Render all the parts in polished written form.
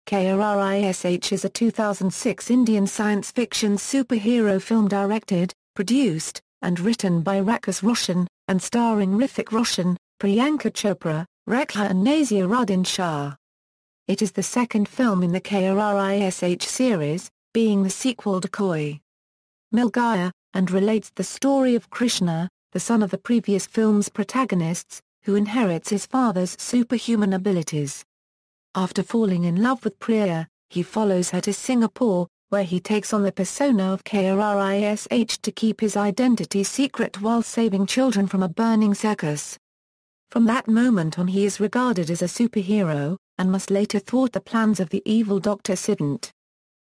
Krrish is a 2006 Indian science fiction superhero film directed, produced, and written by Rakesh Roshan, and starring Hrithik Roshan, Priyanka Chopra, Rekha and Naseeruddin Shah. It is the second film in the Krrish series, being the sequel to Kolbe, Gaya, and relates the story of Krishna, the son of the previous film's protagonists, who inherits his father's superhuman abilities. After falling in love with Priya, he follows her to Singapore, where he takes on the persona of Krrish to keep his identity secret while saving children from a burning circus. From that moment on he is regarded as a superhero, and must later thwart the plans of the evil Dr. Siddhant.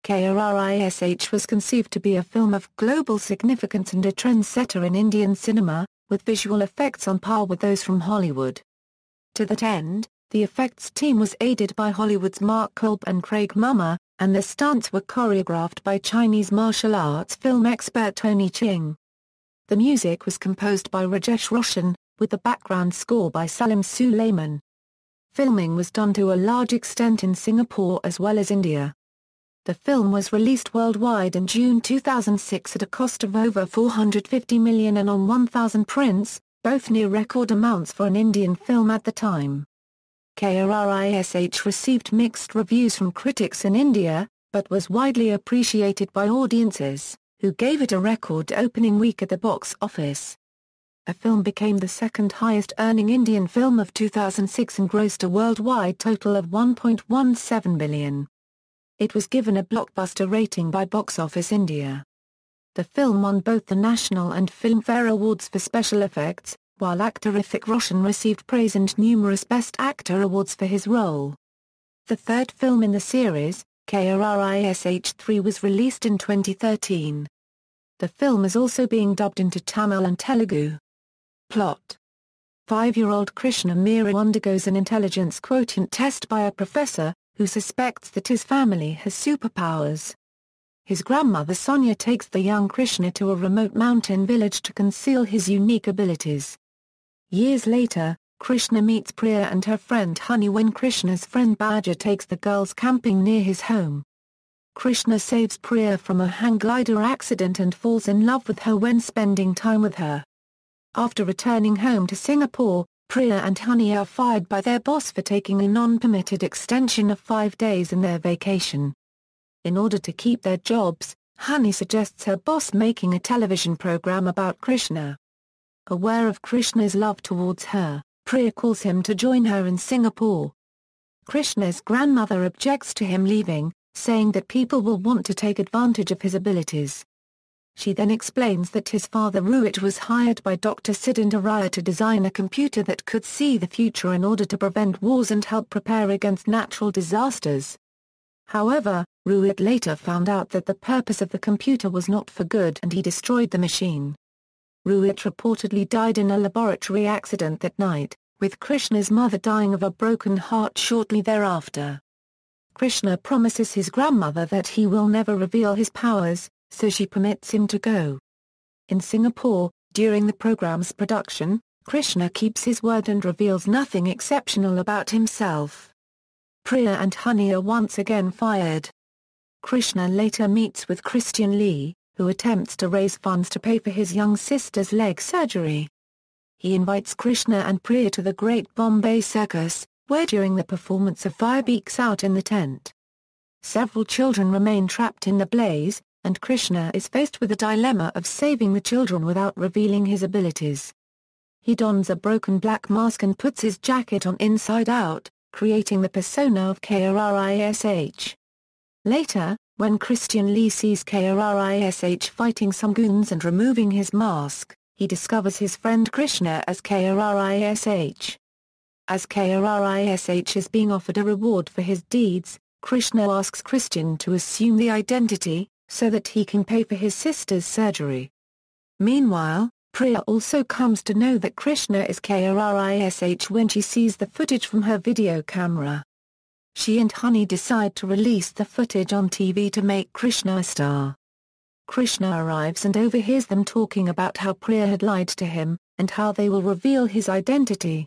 Krrish was conceived to be a film of global significance and a trendsetter in Indian cinema, with visual effects on par with those from Hollywood. To that end, the effects team was aided by Hollywood's Marc and Craig Mumma, and the stunts were choreographed by Chinese martial arts film expert Tony Ching. The music was composed by Rajesh Roshan, with the background score by Salim-Sulaiman. Filming was done to a large extent in Singapore as well as India. The film was released worldwide in June 2006 at a cost of over 450 million and on 1,000 prints, both near record amounts for an Indian film at the time. Krrish received mixed reviews from critics in India, but was widely appreciated by audiences, who gave it a record opening week at the box office. The film became the second highest-earning Indian film of 2006 and grossed a worldwide total of 1.17 billion. It was given a blockbuster rating by Box Office India. The film won both the National and Filmfare Awards for special effects, while actor Hrithik Roshan received praise and numerous Best Actor awards for his role. The third film in the series, Krrish 3, was released in 2013. The film is also being dubbed into Tamil and Telugu. Plot: 5-year-old Krishna Meera undergoes an intelligence quotient test by a professor, who suspects that his family has superpowers. His grandmother Sonia takes the young Krishna to a remote mountain village to conceal his unique abilities. Years later, Krishna meets Priya and her friend Honey when Krishna's friend Badger takes the girls camping near his home. Krishna saves Priya from a hang glider accident and falls in love with her when spending time with her. After returning home to Singapore, Priya and Honey are fired by their boss for taking a non-permitted extension of 5 days in their vacation. In order to keep their jobs, Honey suggests her boss making a television program about Krishna. Aware of Krishna's love towards her, Priya calls him to join her in Singapore. Krishna's grandmother objects to him leaving, saying that people will want to take advantage of his abilities. She then explains that his father Ruit was hired by Dr. Siddhant to design a computer that could see the future in order to prevent wars and help prepare against natural disasters. However, Ruit later found out that the purpose of the computer was not for good and he destroyed the machine. Ruit reportedly died in a laboratory accident that night, with Krishna's mother dying of a broken heart shortly thereafter. Krishna promises his grandmother that he will never reveal his powers, so she permits him to go. In Singapore, during the program's production, Krishna keeps his word and reveals nothing exceptional about himself. Priya and Honey are once again fired. Krishna later meets with Christian Lee, who attempts to raise funds to pay for his young sister's leg surgery. He invites Krishna and Priya to the Great Bombay Circus, where during the performance a fire breaks out in the tent. Several children remain trapped in the blaze, and Krishna is faced with the dilemma of saving the children without revealing his abilities. He dons a broken black mask and puts his jacket on inside out, creating the persona of Krrish. Later, when Christian Lee sees Krrish fighting some goons and removing his mask, he discovers his friend Krishna as Krrish. As Krrish is being offered a reward for his deeds, Krishna asks Christian to assume the identity, so that he can pay for his sister's surgery. Meanwhile, Priya also comes to know that Krishna is Krrish when she sees the footage from her video camera. She and Honey decide to release the footage on TV to make Krishna a star. Krishna arrives and overhears them talking about how Priya had lied to him, and how they will reveal his identity.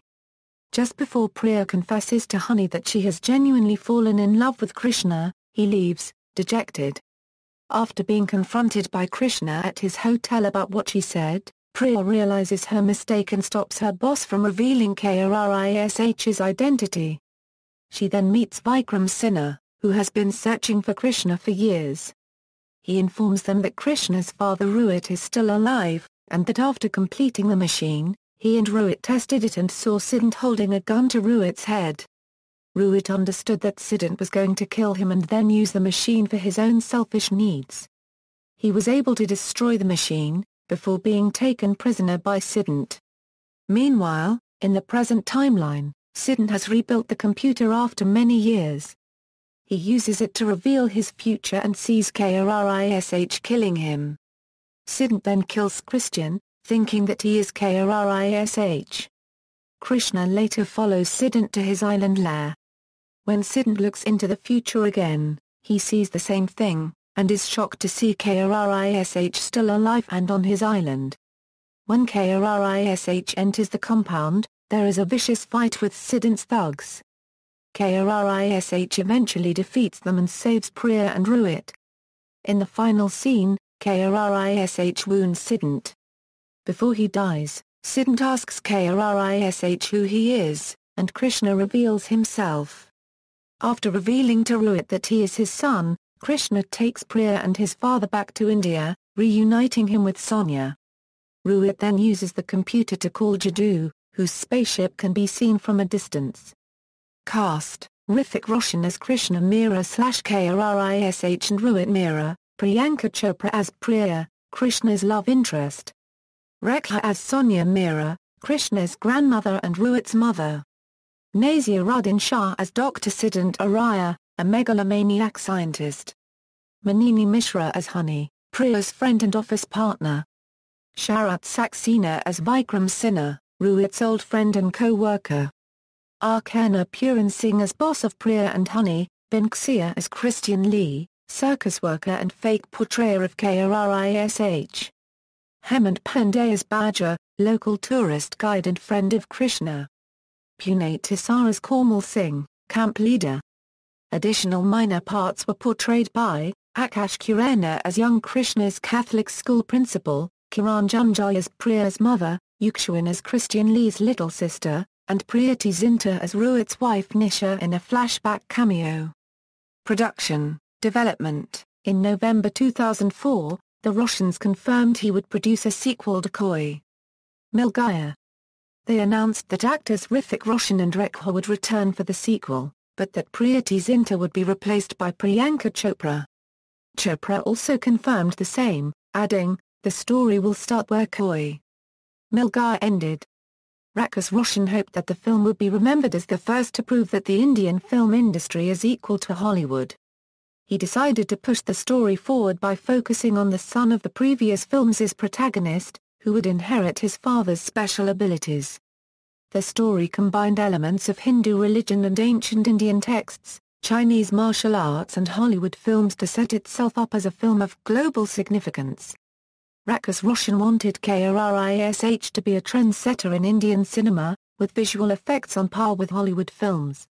Just before Priya confesses to Honey that she has genuinely fallen in love with Krishna, he leaves, dejected. After being confronted by Krishna at his hotel about what she said, Priya realizes her mistake and stops her boss from revealing Krish's identity. She then meets Vikram Sinha, who has been searching for Krishna for years. He informs them that Krishna's father Rohit is still alive, and that after completing the machine, he and Rohit tested it and saw Siddhant holding a gun to Rohit's head. Rohit understood that Siddhant was going to kill him and then use the machine for his own selfish needs. He was able to destroy the machine, before being taken prisoner by Siddhant. Meanwhile, in the present timeline, Siddhant has rebuilt the computer after many years. He uses it to reveal his future and sees Krrish killing him. Siddhant then kills Christian, thinking that he is Krrish. Krishna later follows Siddhant to his island lair. When Siddhant looks into the future again, he sees the same thing, and is shocked to see Krrish still alive and on his island. When Krrish enters the compound, there is a vicious fight with Siddhant's thugs. Krrish eventually defeats them and saves Priya and Rohit. In the final scene, Krrish wounds Siddhant. Before he dies, Siddhant asks Krrish who he is, and Krishna reveals himself. After revealing to Rohit that he is his son, Krishna takes Priya and his father back to India, reuniting him with Sonia. Rohit then uses the computer to call Jadoo, whose spaceship can be seen from a distance. Cast: Hrithik Roshan as Krishna Mira/Krrish and Rohit Mira, Priyanka Chopra as Priya, Krishna's love interest. Rekha as Sonia Mira, Krishna's grandmother and Rohit's mother. Naseeruddin Shah as Dr. Siddhant Araya, a megalomaniac scientist. Manini Mishra as Honey, Priya's friend and office partner. Sharat Saxena as Vikram Sinha, Rohit's old friend and co-worker. Archana Puran Singh as boss of Priya and Honey, Binxia as Christian Lee, circus worker and fake portrayer of Krrish. Hemant Pandey as Badger, local tourist guide and friend of Krishna. Punate Tisar as Kormal Singh, camp leader. Additional minor parts were portrayed by Akash Khurana as young Krishna's Catholic school principal, Kiran Junjai as Priya's mother, Yukshuan as Christian Lee's little sister, and Preeti Zinta as Rohit's wife Nisha in a flashback cameo. Production, development. In November 2004, the Roshans confirmed he would produce a sequel to Koi Mil Gaya. They announced that actors Hrithik Roshan and Rekha would return for the sequel, but that Preeti Zinta would be replaced by Priyanka Chopra. Chopra also confirmed the same, adding, "The story will start where Koi Mil Gaya ended." Rakesh Roshan hoped that the film would be remembered as the first to prove that the Indian film industry is equal to Hollywood. He decided to push the story forward by focusing on the son of the previous films' protagonist, who would inherit his father's special abilities. The story combined elements of Hindu religion and ancient Indian texts, Chinese martial arts and Hollywood films to set itself up as a film of global significance. Rakesh Roshan wanted Krrish to be a trendsetter in Indian cinema, with visual effects on par with Hollywood films.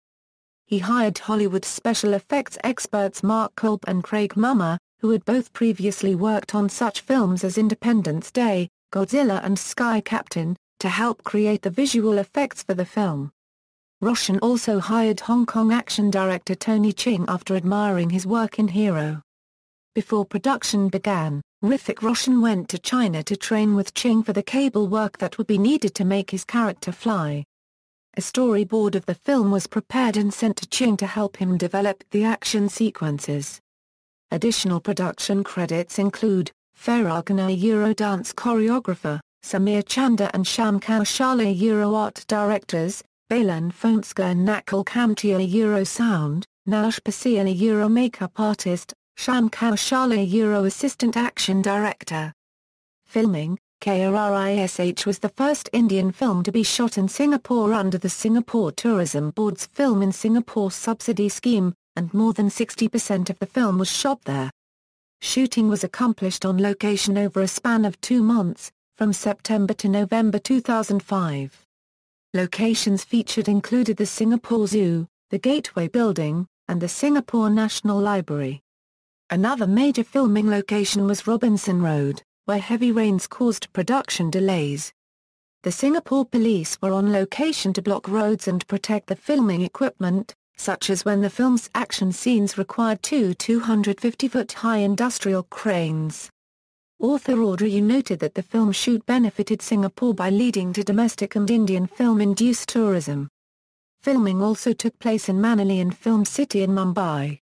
He hired Hollywood special effects experts Marc Kolbe and Craig Mumma, who had both previously worked on such films as Independence Day, Godzilla and Sky Captain, to help create the visual effects for the film. Roshan also hired Hong Kong action director Tony Ching after admiring his work in Hero. Before production began, Hrithik Roshan went to China to train with Ching for the cable work that would be needed to make his character fly. A storyboard of the film was prepared and sent to Ching to help him develop the action sequences. Additional production credits include Faragana Eurodance choreographer, Samir Chanda and Sham Kaushala Euro art directors, Balan Fonska and Nakul Kamtia Euro sound, Nash Pasila Euro makeup artist, Sham Kaushala Euro assistant action director. Filming, Krrish was the first Indian film to be shot in Singapore under the Singapore Tourism Board's Film in Singapore subsidy scheme, and more than 60% of the film was shot there. Shooting was accomplished on location over a span of 2 months, from September to November 2005. Locations featured included the Singapore Zoo, the Gateway Building, and the Singapore National Library. Another major filming location was Robinson Road, where heavy rains caused production delays. The Singapore police were on location to block roads and protect the filming equipment, such as when the film's action scenes required two 250-foot-high industrial cranes. Author Audrey Yu noted that the film shoot benefited Singapore by leading to domestic and Indian film-induced tourism. Filming also took place in Manali and Film City in Mumbai.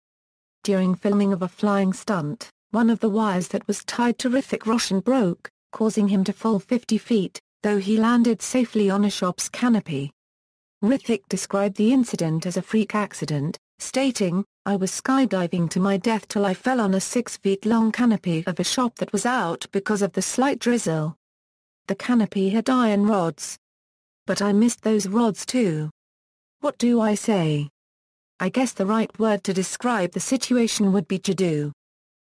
During filming of a flying stunt, one of the wires that was tied to Hrithik Roshan broke, causing him to fall 50 feet, though he landed safely on a shop's canopy. Hrithik described the incident as a freak accident, stating, "I was skydiving to my death till I fell on a 6-feet-long canopy of a shop that was out because of the slight drizzle. The canopy had iron rods. But I missed those rods too. What do I say? I guess the right word to describe the situation would be jadoo."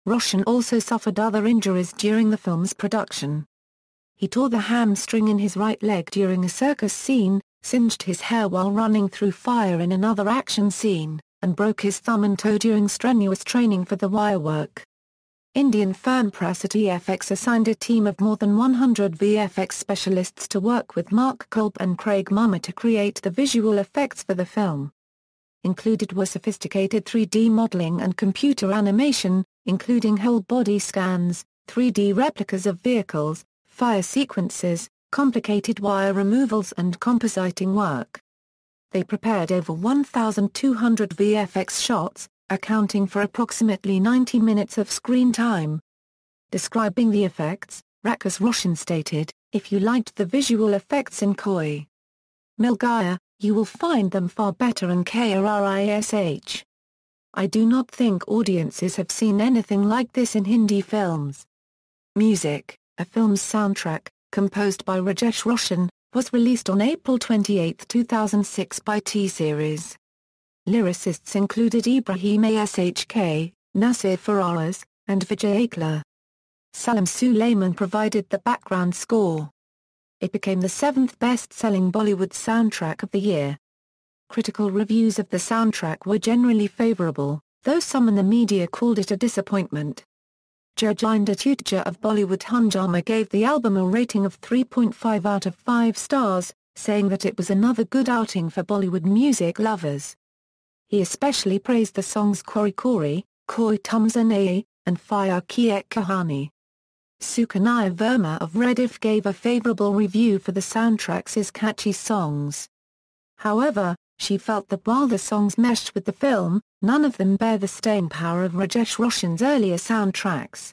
Roshan also suffered other injuries during the film's production. He tore the hamstring in his right leg during a circus scene, singed his hair while running through fire in another action scene, and broke his thumb and toe during strenuous training for the wire work. Indian film press at EFX assigned a team of more than 100 VFX specialists to work with Marc and Craig Mumma to create the visual effects for the film. Included were sophisticated 3D modeling and computer animation, including whole-body scans, 3D replicas of vehicles, fire sequences, complicated wire removals and compositing work. They prepared over 1,200 VFX shots, accounting for approximately 90 minutes of screen time. Describing the effects, Rakesh Roshan stated, "If you liked the visual effects in Koi Mil Gaya, you will find them far better in Krrish. I do not think audiences have seen anything like this in Hindi films." Music, a film's soundtrack, composed by Rajesh Roshan, was released on April 28, 2006 by T-Series. Lyricists included Ibrahim Ashk, Nasir Faraz, and Vijay Akla. Salim-Sulaiman provided the background score. It became the 7th best-selling Bollywood soundtrack of the year. Critical reviews of the soundtrack were generally favorable, though some in the media called it a disappointment. Jurjinder Tutja of Bollywood Hungama gave the album a rating of 3.5 out of 5 stars, saying that it was another good outing for Bollywood music lovers. He especially praised the songs Kori Kori, Koi Tumsa Nahi, and Fire Ki Ek Kahani. Sukanya Verma of Rediff gave a favorable review for the soundtrack's catchy songs. However, she felt that while the songs meshed with the film, none of them bear the staying power of Rajesh Roshan's earlier soundtracks.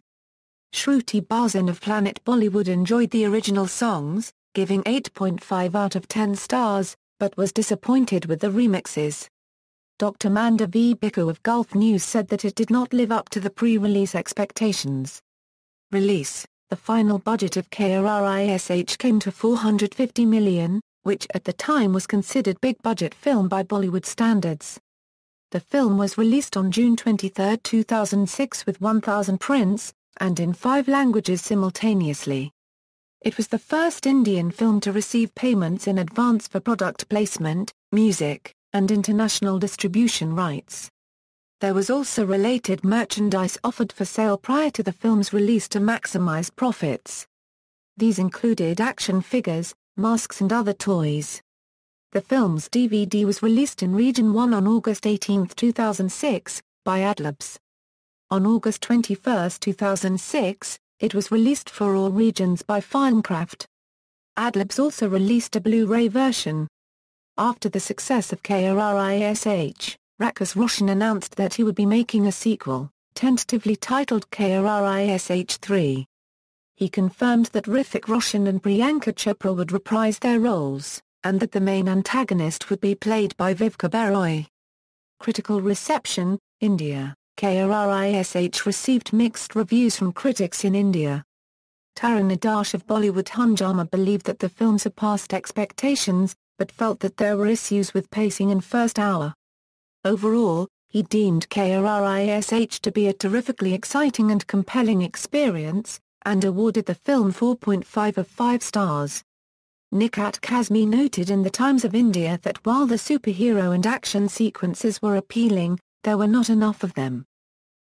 Shruti Basan of Planet Bollywood enjoyed the original songs, giving 8.5 out of 10 stars, but was disappointed with the remixes. Dr. Manda V. Bikku of Gulf News said that it did not live up to the pre-release expectations. Release: the final budget of Krrish came to 450 million, which at the time was considered big-budget film by Bollywood standards. The film was released on June 23, 2006 with 1,000 prints, and in 5 languages simultaneously. It was the first Indian film to receive payments in advance for product placement, music, and international distribution rights. There was also related merchandise offered for sale prior to the film's release to maximize profits. These included action figures, masks and other toys. The film's DVD was released in Region 1 on August 18, 2006, by Accolades. On August 21, 2006, it was released for all regions by Filmcraft. Accolades also released a Blu-ray version. After the success of Krrish, Rakesh Roshan announced that he would be making a sequel, tentatively titled Krrish 3. He confirmed that Hrithik Roshan and Priyanka Chopra would reprise their roles, and that the main antagonist would be played by Vivek Oberoi. Critical reception: India, Krrish received mixed reviews from critics in India. Tarun Adash of Bollywood Hungama believed that the film surpassed expectations, but felt that there were issues with pacing in first hour. Overall, he deemed Krrish to be a terrifically exciting and compelling experience, and awarded the film 4.5 of 5 stars. Nikat Kazmi noted in the Times of India that while the superhero and action sequences were appealing, there were not enough of them.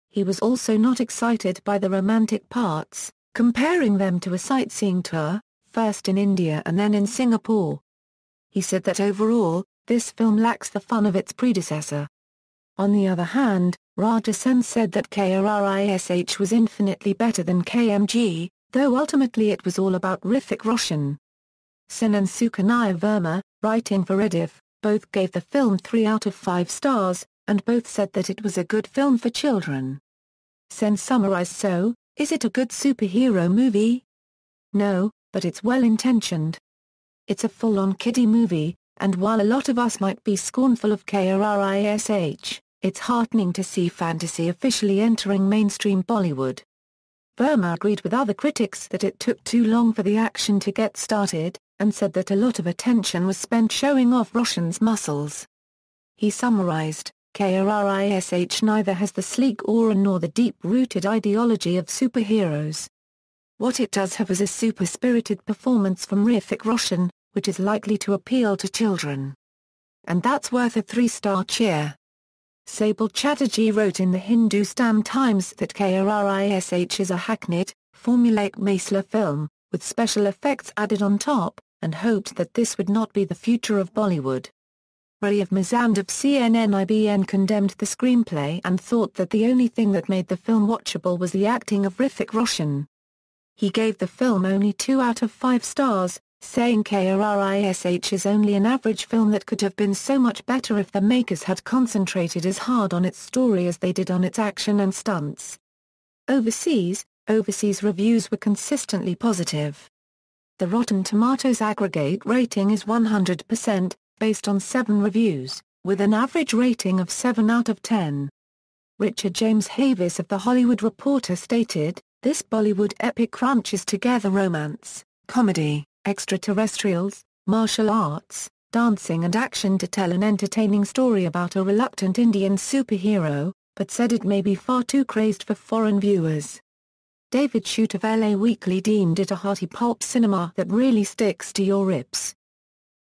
He was also not excited by the romantic parts, comparing them to a sightseeing tour, first in India and then in Singapore. He said that overall, this film lacks the fun of its predecessor. On the other hand, Rajesh Sen said that Krrish was infinitely better than KMG, though ultimately it was all about Hrithik Roshan. Sen and Sukanya Verma, writing for Rediff, both gave the film 3 out of 5 stars, and both said that it was a good film for children. Sen summarized: "So, is it a good superhero movie? No, but it's well-intentioned. It's a full-on kiddie movie, and while a lot of us might be scornful of Krrish, it's heartening to see fantasy officially entering mainstream Bollywood." Verma agreed with other critics that it took too long for the action to get started, and said that a lot of attention was spent showing off Roshan's muscles. He summarized, "Krrish neither has the sleek aura nor the deep-rooted ideology of superheroes. What it does have is a super-spirited performance from Hrithik Roshan, which is likely to appeal to children. And that's worth a 3-star cheer." Sabal Chatterjee wrote in the Hindustan Times that Krrish is a hackneyed, formulaic Maisla film, with special effects added on top, and hoped that this would not be the future of Bollywood. Rajiv Mazand of CNN-IBN condemned the screenplay and thought that the only thing that made the film watchable was the acting of Hrithik Roshan. He gave the film only 2 out of 5 stars, saying Krrish is only an average film that could have been so much better if the makers had concentrated as hard on its story as they did on its action and stunts. Overseas reviews were consistently positive. The Rotten Tomatoes aggregate rating is 100%, based on 7 reviews, with an average rating of 7 out of 10. Richard James Havis of The Hollywood Reporter stated, "This Bollywood epic crunches together romance, comedy, extraterrestrials, martial arts, dancing and action to tell an entertaining story about a reluctant Indian superhero, but said it may be far too crazed for foreign viewers." David Shute of LA Weekly deemed it a hearty pulp cinema that really sticks to your ribs.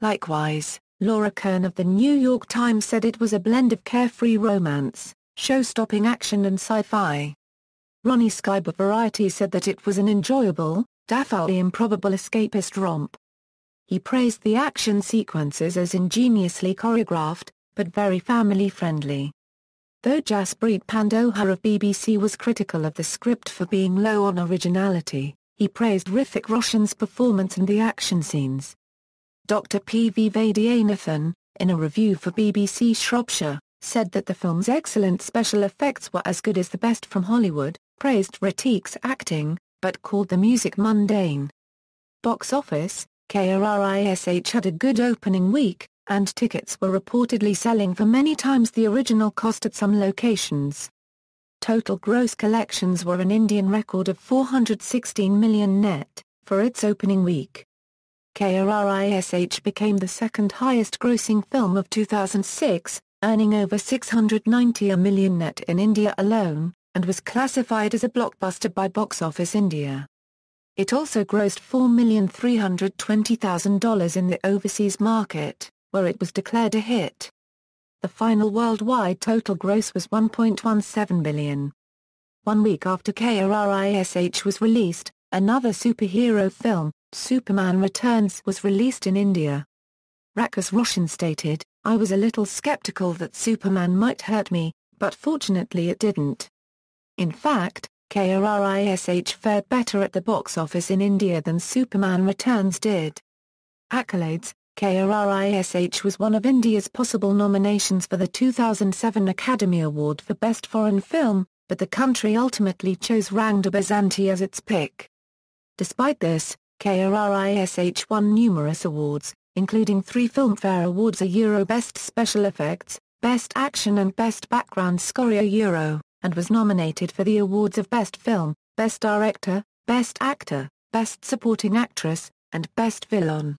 Likewise, Laura Kern of the New York Times said it was a blend of carefree romance, show-stopping action and sci-fi. Ronnie Skybe of Variety said that it was an enjoyable, daffodly improbable escapist romp. He praised the action sequences as ingeniously choreographed, but very family-friendly. Though Jaspreet Pandoha of BBC was critical of the script for being low on originality, he praised Hrithik Roshan's performance and the action scenes. Dr. P. V. Vaidyanathan, in a review for BBC Shropshire, said that the film's excellent special effects were as good as the best from Hollywood, praised Hrithik's acting, but called the music mundane. Box office, Krrish had a good opening week, and tickets were reportedly selling for many times the original cost at some locations. Total gross collections were an Indian record of 416 million net, for its opening week. Krrish became the second highest grossing film of 2006, earning over 690 million net in India alone, and was classified as a blockbuster by Box Office India. It also grossed $4,320,000 in the overseas market, where it was declared a hit. The final worldwide total gross was $1.17 billion. 1 week after Krrish was released, another superhero film, Superman Returns, was released in India. Rakesh Roshan stated, "I was a little skeptical that Superman might hurt me, but fortunately it didn't." In fact, Krrish fared better at the box office in India than Superman Returns did. Accolades. Krrish was one of India's possible nominations for the 2007 Academy Award for Best Foreign Film, but the country ultimately chose Rang de Bazanti as its pick. Despite this, Krrish won numerous awards, including 3 Filmfare Awards: a Euro Best Special Effects, Best Action and Best Background Score Euro, and was nominated for the awards of Best Film, Best Director, Best Actor, Best Supporting Actress, and Best Villain.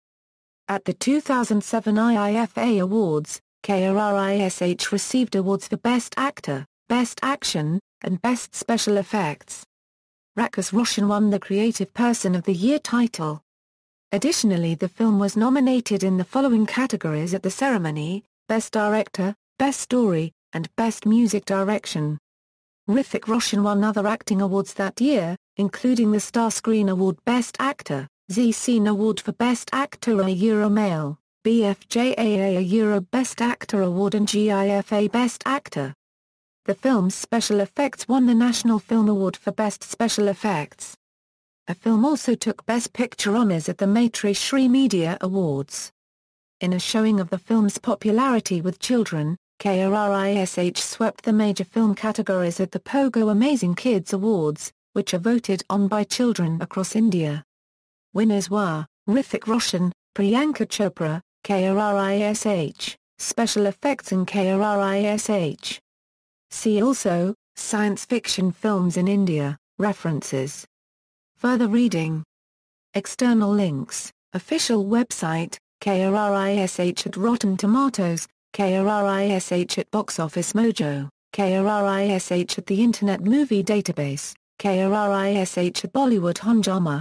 At the 2007 IIFA Awards, Krrish received awards for Best Actor, Best Action, and Best Special Effects. Rakesh Roshan won the Creative Person of the Year title. Additionally, the film was nominated in the following categories at the ceremony: Best Director, Best Story, and Best Music Direction. Hrithik Roshan won other acting awards that year, including the Star Screen Award Best Actor, Zee Cine Award for Best Actor a Euro Male, BFJAA a Euro Best Actor Award and GIFA Best Actor. The film's special effects won the National Film Award for Best Special Effects. The film also took Best Picture honours at the Maitre Shri Media Awards. In a showing of the film's popularity with children, Krrish swept the major film categories at the Pogo Amazing Kids Awards, which are voted on by children across India. Winners were Hrithik Roshan, Priyanka Chopra, Krrish, Special Effects and Krrish. See also, Science Fiction Films in India, References. Further reading. External links, Official website, Krrish at Rotten Tomatoes, Krrish at Box Office Mojo, Krrish at the Internet Movie Database, Krrish at Bollywood Hungama.